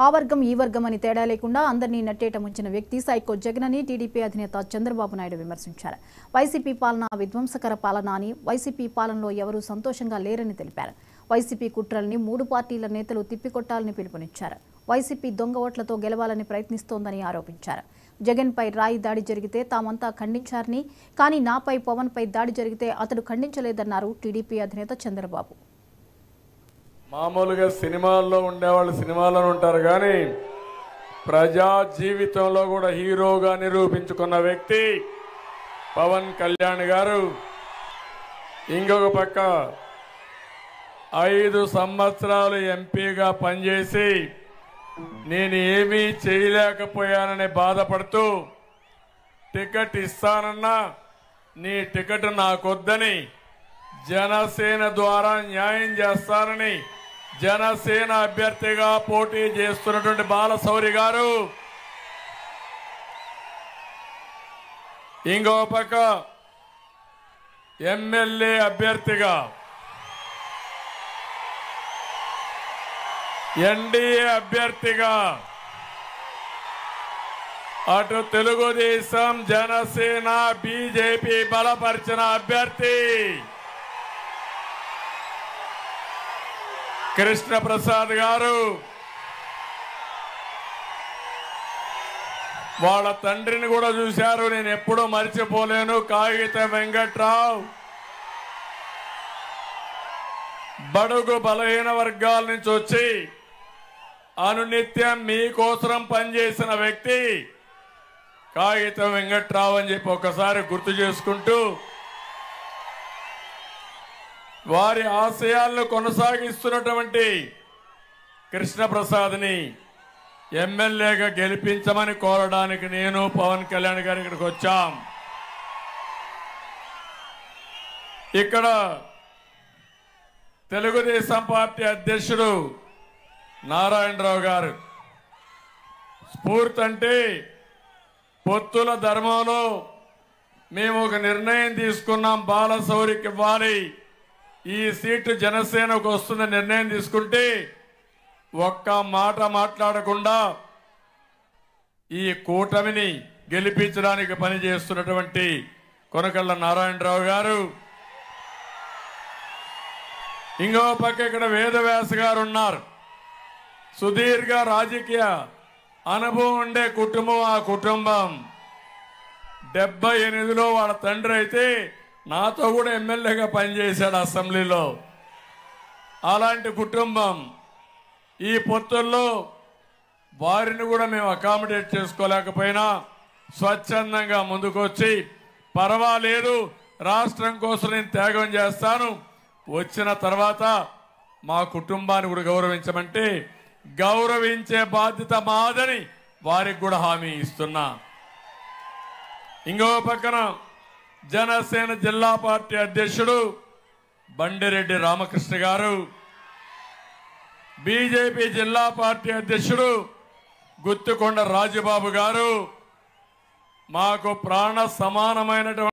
ఆ వర్గం ఈ వర్గం అని తేడా లేకుండా అందరినీ నట్టేట ముంచిన వ్యక్తి సైకో జగన్ అని టీడీపీ అధినేత చంద్రబాబు నాయుడు విమర్శించారు. వైసీపీ పాలన విధ్వంసకర పాలన అని, వైసీపీ పాలనలో ఎవరూ సంతోషంగా లేరని తెలిపారు. వైసీపీ కుట్రల్ని 3 పార్టీల నేతలు తిప్పికొట్టాలని పిలుపునిచ్చారు. వైసీపీ దొంగ ఓట్లతో గెలవాలని ప్రయత్నిస్తోందని ఆరోపించారు. జగన్ పై రాయి దాడి జరిగితే తామంతా ఖండించారని, కానీ నాపై పవన్ పై దాడి జరిగితే అతడు ఖండించలేదన్నారు టీడీపీ అధినేత చంద్రబాబు. మామూలుగా సినిమాల్లో ఉండేవాళ్ళు సినిమాల్లో ఉంటారు, కానీ ప్రజా జీవితంలో కూడా హీరోగా నిరూపించుకున్న వ్యక్తి పవన్ కళ్యాణ్ గారు. ఇంకొక పక్క 5 సంవత్సరాలు ఎంపీగా పనిచేసి నేను ఏమీ చేయలేకపోయానని బాధపడుతూ టికెట్ ఇస్తానన్నా నీ టికెట్ నాకొద్దని, జనసేన ద్వారా న్యాయం చేస్తానని జనసేన అభ్యర్థిగా పోటీ చేస్తున్నటువంటి బాలశౌరి గారు, ఇంకో పక్క ఎమ్మెల్యే అభ్యర్థిగా ఎన్డీఏ అభ్యర్థిగా అటు తెలుగుదేశం జనసేన బీజేపీ బలపరిచిన అభ్యర్థి కృష్ణ ప్రసాద్ గారు. వాళ్ళ తండ్రిని కూడా చూశారు, నేను ఎప్పుడూ మర్చిపోలేను. కాగిత వెంకట్రావు బడుగు బలహీన వర్గాల నుంచి వచ్చి అనునిత్యం మీకోసం పనిచేసిన వ్యక్తి కాగిత వెంకట్రావు అని చెప్పి ఒకసారి గుర్తు చేసుకుంటూ వారి ఆశయాలను కొనసాగిస్తున్నటువంటి కృష్ణప్రసాద్ని ఎమ్మెల్యేగా గెలిపించమని కోరడానికి నేను పవన్ కళ్యాణ్ గారు ఇక్కడికి వచ్చాం. ఇక్కడ తెలుగుదేశం పార్టీ అధ్యక్షుడు నారాయణరావు గారు స్ఫూర్తి అంటే పొత్తుల ధర్మంలో మేము ఒక నిర్ణయం తీసుకున్నాం, బాలశౌరికి ఇవ్వాలి, ఈ సీటు జనసేనకు వస్తుందని నిర్ణయం తీసుకుంటే ఒక్క మాట మాట్లాడకుండా ఈ కూటమిని గెలిపించడానికి పనిచేస్తున్నటువంటి కొనకళ్ళ నారాయణరావు గారు. ఇంకో పక్క ఇక్కడ వేదవ్యాస గారు ఉన్నారు. సుదీర్ఘ రాజకీయ అనుభవం ఉండే కుటుంబం ఆ కుటుంబం. 78లో వాళ్ళ తండ్రి అయితే నాతో కూడా ఎమ్మెల్యేగా పనిచేశాడు అసెంబ్లీలో. అలాంటి కుటుంబం. ఈ పొత్తుల్లో వారిని కూడా మేము అకామిడేట్ చేసుకోలేకపోయినా స్వచ్ఛందంగా ముందుకొచ్చి పర్వాలేదు, రాష్ట్రం కోసం నేను త్యాగం చేస్తాను, వచ్చిన తర్వాత మా కుటుంబాన్ని కూడా గౌరవించమంటే గౌరవించే బాధ్యత మాదని వారికి కూడా హామీ ఇస్తున్నా. ఇంకో పక్కన జనసేన జిల్లా పార్టీ అధ్యక్షుడు బండిరెడ్డి రామకృష్ణ గారు, బీజేపీ జిల్లా పార్టీ అధ్యక్షుడు గుత్తికొండ రాజబాబు గారు మాకు ప్రాణ సమానమైనటువంటి